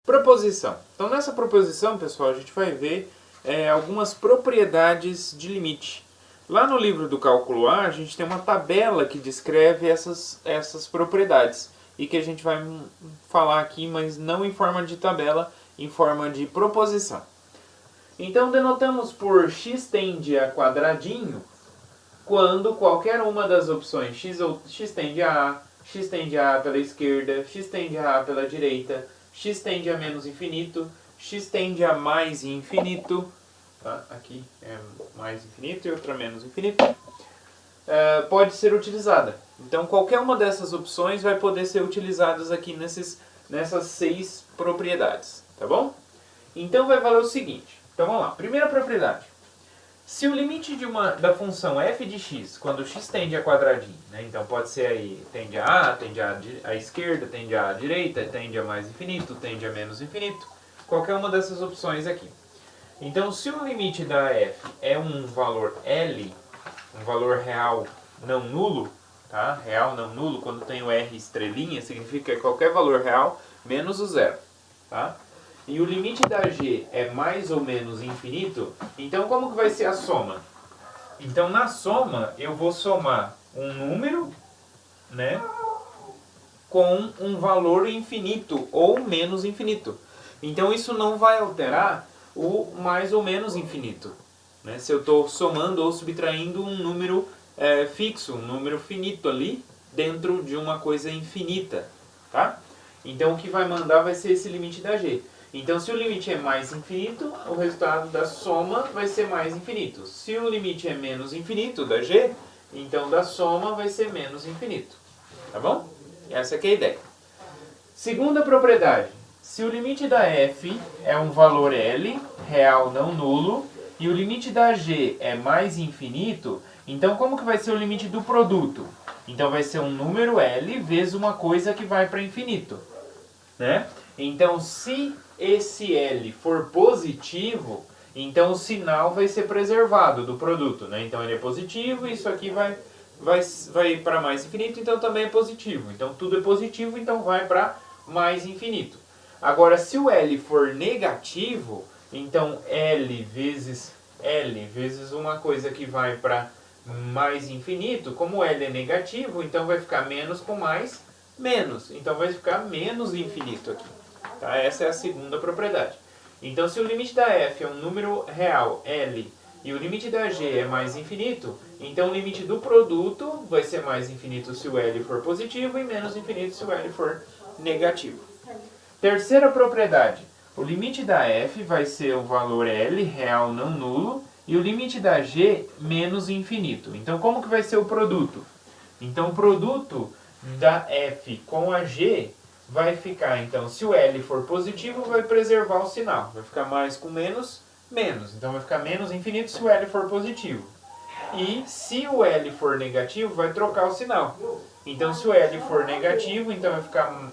Proposição. Então nessa proposição, pessoal, a gente vai ver algumas propriedades de limite. Lá no livro do cálculo A, a gente tem uma tabela que descreve essas propriedades. E que a gente vai falar aqui, mas não em forma de tabela, em forma de proposição. Então denotamos por x tende a quadradinho, quando qualquer uma das opções x tende a x tende a pela esquerda, x tende a pela direita, x tende a menos infinito, x tende a mais infinito, tá? Aqui é mais infinito e outra menos infinito, pode ser utilizada. Então qualquer uma dessas opções vai poder ser utilizadas aqui nessas 6 propriedades, tá bom? Então vai valer o seguinte, então vamos lá, primeira propriedade. Se o limite da função f de x, quando x tende a quadradinho, né? Então pode ser aí, tende a esquerda, tende à direita, tende a mais infinito, tende a menos infinito, qualquer uma dessas opções aqui. Então se o limite da f é um valor L, um valor real não nulo, tá? Real não nulo, quando tem o R estrelinha, significa qualquer valor real menos o zero, tá? E o limite da g é mais ou menos infinito, então como que vai ser a soma? Então na soma eu vou somar um número, né, com um valor infinito ou menos infinito. Então isso não vai alterar o mais ou menos infinito, né? Se eu estou somando ou subtraindo um número fixo, um número finito ali dentro de uma coisa infinita, tá? Então o que vai mandar vai ser esse limite da g. Então, se o limite é mais infinito, o resultado da soma vai ser mais infinito. Se o limite é menos infinito, da g, então da soma vai ser menos infinito. Tá bom? Essa aqui é a ideia. Segunda propriedade. Se o limite da f é um valor L, real não nulo, e o limite da g é mais infinito, então como que vai ser o limite do produto? Então vai ser um número L vezes uma coisa que vai para infinito, né? Então, se esse L for positivo, então o sinal vai ser preservado do produto, né? Então ele é positivo e isso aqui vai para mais infinito, então também é positivo. Então tudo é positivo, então vai para mais infinito. Agora, se o L for negativo, então L vezes uma coisa que vai para mais infinito, como L é negativo, então vai ficar menos com mais, menos. Então vai ficar menos infinito aqui. Tá? Essa é a segunda propriedade. Então se o limite da f é um número real, L, e o limite da g é mais infinito, então o limite do produto vai ser mais infinito se o L for positivo e menos infinito se o L for negativo. Terceira propriedade. O limite da f vai ser o valor L, real não nulo, e o limite da g menos infinito. Então como que vai ser o produto? Então o produto da f com a g vai ficar, então, se o L for positivo, vai preservar o sinal. Vai ficar mais com menos, menos. Então vai ficar menos infinito se o L for positivo. E se o L for negativo, vai trocar o sinal. Então se o L for negativo, então vai ficar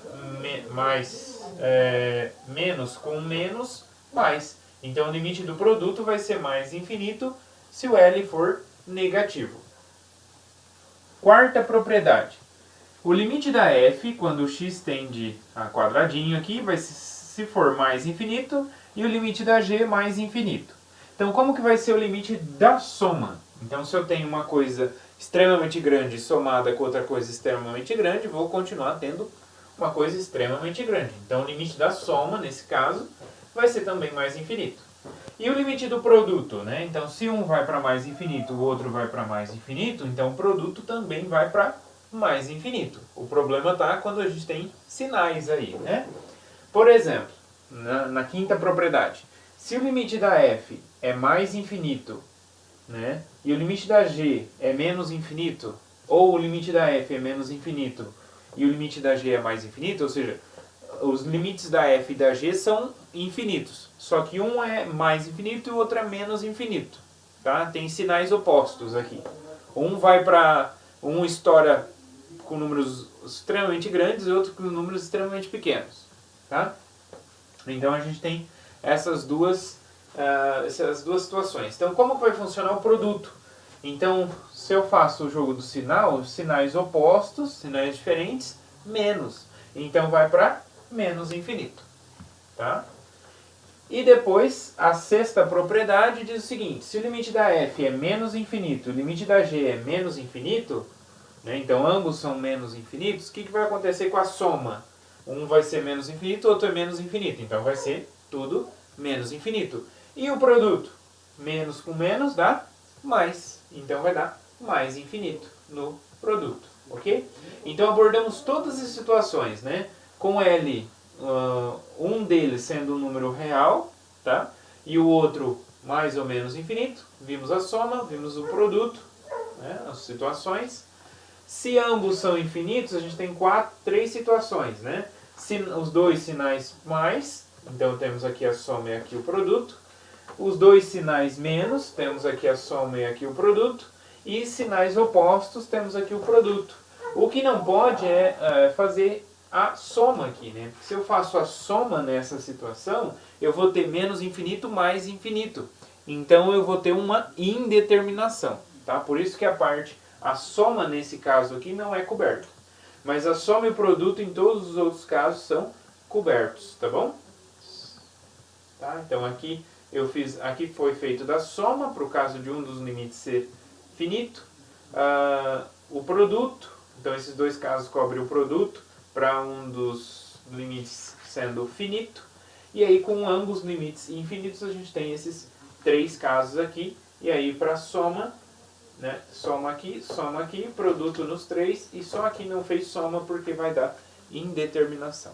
menos com menos, mais. Então o limite do produto vai ser mais infinito se o L for negativo. Quarta propriedade. O limite da f, quando x tende a quadradinho aqui, vai se for mais infinito, e o limite da g mais infinito. Então como que vai ser o limite da soma? Então se eu tenho uma coisa extremamente grande somada com outra coisa extremamente grande, vou continuar tendo uma coisa extremamente grande. Então o limite da soma, nesse caso, vai ser também mais infinito. E o limite do produto, né? Então se um vai para mais infinito, o outro vai para mais infinito, então o produto também vai para mais infinito. O problema está quando a gente tem sinais aí, né? Por exemplo, na quinta propriedade, se o limite da f é mais infinito, né, e o limite da g é menos infinito, ou o limite da f é menos infinito e o limite da g é mais infinito, ou seja, os limites da f e da g são infinitos, só que um é mais infinito e o outro é menos infinito, tá? Tem sinais opostos aqui. Um estoura com números extremamente grandes e outro com números extremamente pequenos, tá? Então a gente tem essas duas situações. Então como que vai funcionar o produto? Então se eu faço o jogo do sinal, sinais opostos, sinais diferentes, menos. Então vai para menos infinito. tá? E depois, a sexta propriedade diz o seguinte: se o limite da f é menos infinito, o limite da g é menos infinito, né, então ambos são menos infinitos, o que vai acontecer com a soma? Um vai ser menos infinito, o outro é menos infinito, então vai ser tudo menos infinito. E o produto? Menos com menos dá mais, então vai dar mais infinito no produto, ok? Então abordamos todas as situações, né? Com L, um deles sendo um número real, tá? E o outro mais ou menos infinito. Vimos a soma, vimos o produto, né? As situações. Se ambos são infinitos, a gente tem três situações, né? Os dois sinais mais, então temos aqui a soma e aqui o produto. Os dois sinais menos, temos aqui a soma e aqui o produto. E sinais opostos, temos aqui o produto. O que não pode é fazer a soma aqui, né? Porque se eu faço a soma nessa situação, eu vou ter menos infinito mais infinito. Então eu vou ter uma indeterminação, tá? Por isso que a soma nesse caso aqui não é coberta. Mas a soma e o produto em todos os outros casos são cobertos, tá bom? Tá? Então aqui aqui foi feito da soma, para o caso de um dos limites ser finito. O produto, então esses dois casos cobrem o produto, para um dos limites sendo finito. E aí com ambos limites infinitos a gente tem esses três casos aqui. E aí para soma, né, soma aqui, produto nos três, e só aqui não fez soma porque vai dar indeterminação.